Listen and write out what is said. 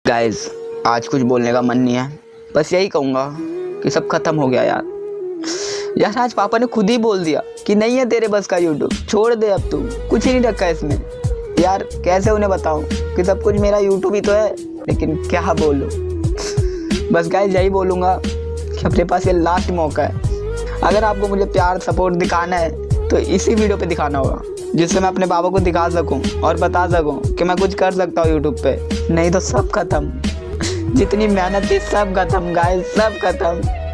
Guys आज कुछ बोलने का मन नहीं है, बस यही कहूँगा कि सब खत्म हो गया यार। आज पापा ने खुद ही बोल दिया कि नहीं है तेरे बस का यूट्यूब, छोड़ दे, अब तू कुछ ही नहीं रखा इसमें। यार कैसे उन्हें बताऊँ कि सब कुछ मेरा यूट्यूब ही तो है, लेकिन क्या बोलूँ। बस गाइस यही बोलूँगा कि अपने पास ये लास्ट मौका है। अगर आपको मुझे प्यार सपोर्ट दिखाना है तो इसी वीडियो पे दिखाना होगा, जिससे मैं अपने पापा को दिखा सकूं और बता सकूं कि मैं कुछ कर सकता हूं यूट्यूब पे। नहीं तो सब खत्म, जितनी मेहनत थी सब खत्म गाइस, सब खत्म।